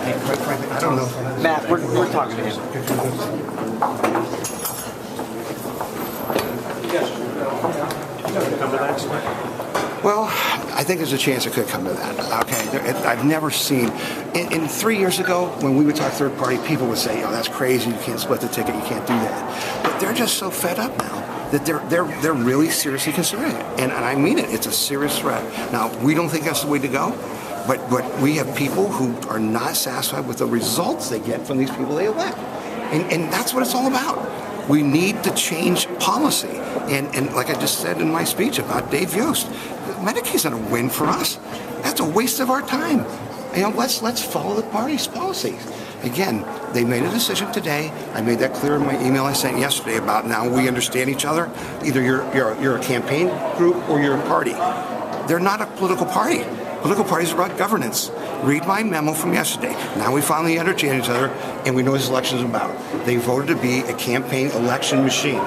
And quite frankly, I don't know. Matt, we're talking to him. Well, I think there's a chance it could come to that. Okay, I've never seen. In 3 years ago, when we would talk third party, people would say, "Oh, that's crazy. You can't split the ticket. You can't do that." But they're just so fed up now that they're really seriously considering it, and I mean it. It's a serious threat. Now, we don't think that's the way to go, but we have people who are not satisfied with the results they get from these people they elect, and that's what it's all about. We need to change policy, and like I just said in my speech about Dave Yost, Medicaid's not a win for us. That's a waste of our time. Let's follow the party's policies. Again, they made a decision today. I made that clear in my email I sent yesterday about now we understand each other. Either you're a campaign group or you're a party. They're not a political party. Political parties are about governance. Read my memo from yesterday. Now we finally understand each other, and we know what this election is about. They voted to be a campaign election machine.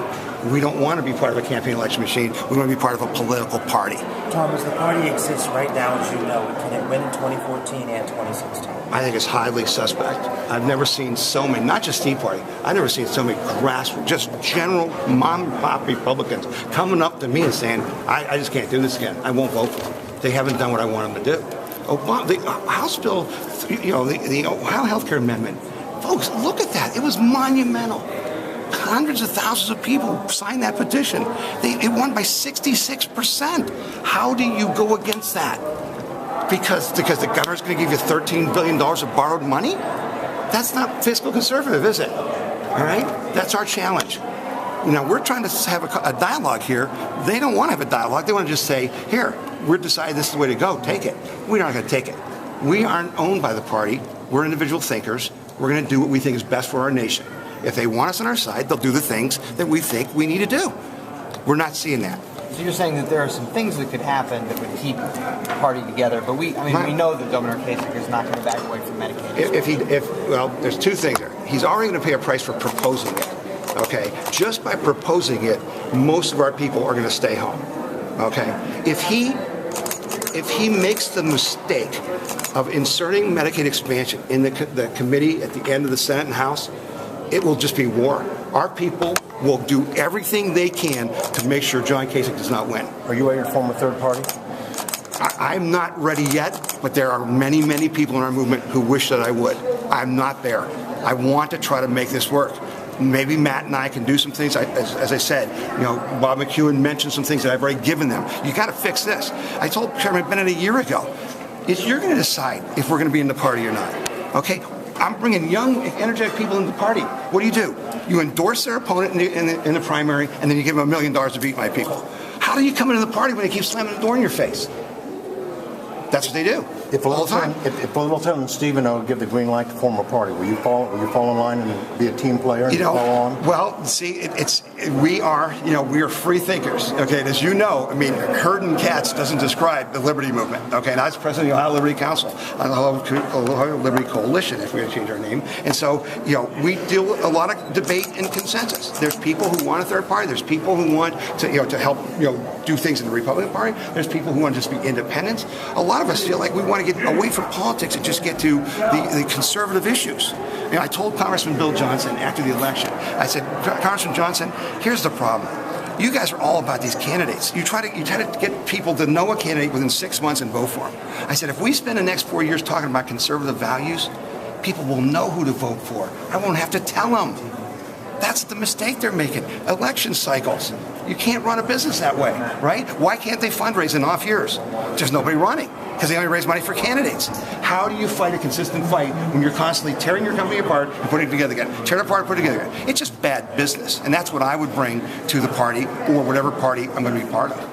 We don't want to be part of a campaign election machine. We want to be part of a political party. Tom, as the party exists right now, as you know, can it win in 2014 and 2016? I think it's highly suspect. I've never seen so many, not just Tea Party, I've never seen so many grassroots, just general mom-and-pop Republicans coming up to me and saying, I just can't do this again. I won't vote for them. They haven't done what I want them to do. Obama, the House bill, the Ohio health care amendment, folks, look at that. It was monumental. Hundreds of thousands of people signed that petition. It won by 66%. How do you go against that? Because the governor's going to give you $13 billion of borrowed money? That's not fiscal conservative, is it? All right? That's our challenge. We're trying to have a dialogue here. They don't want to have a dialogue. They want to just say, here, we're deciding this is the way to go. Take it. We're not going to take it. We aren't owned by the party. We're individual thinkers. We're going to do what we think is best for our nation. If they want us on our side, they'll do the things that we think we need to do. We're not seeing that. So you're saying that there are some things that could happen that would keep the party together, but we know that Governor Kasich is not going to back away from Medicaid. Well, there's two things there. He's already going to pay a price for proposing it. Okay, just by proposing it, most of our people are going to stay home. Okay, if he makes the mistake of inserting Medicaid expansion in the committee at the end of the Senate and House, it will just be war. Our people will do everything they can to make sure John Kasich does not win. Are you ready to form a third party? I'm not ready yet, but there are many, many people in our movement who wish that I would. I'm not there. I want to try to make this work. Maybe Matt and I can do some things. As I said, Bob McEwen mentioned some things that I've already given them. You got to fix this. I told Chairman Bennett a year ago, you're going to decide if we're going to be in the party or not. Okay? I'm bringing young, energetic people into the party. What do? You endorse their opponent in the primary, and then you give them $1 million to beat my people. How do you come into the party when they keep slamming the door in your face? That's what they do. If Littleton and Stephen will give the green light to form a party, will you fall in line and be a team player and follow on? Well, see, we are free thinkers. Okay, and as you know, herding cats doesn't describe the Liberty Movement. Okay, and I was president of the Ohio Liberty Council, the Ohio Liberty Coalition, if we had to change our name. And so, we deal with a lot of debate and consensus. There's people who want a third party. There's people who want to help do things in the Republican Party. There's people who want to just be independents. A lot of us feel like we want to get away from politics and just get to the conservative issues. I told Congressman Bill Johnson after the election, I said, Congressman Johnson, here's the problem. You guys are all about these candidates. You try to get people to know a candidate within 6 months and vote for him. I said, if we spend the next 4 years talking about conservative values, people will know who to vote for. I won't have to tell them. That's the mistake they're making. Election cycles. You can't run a business that way, right? Why can't they fundraise in off years? There's nobody running because they only raise money for candidates. How do you fight a consistent fight when you're constantly tearing your company apart and putting it together again? Tear it apart, put it together again. It's just bad business. And that's what I would bring to the party or whatever party I'm going to be part of.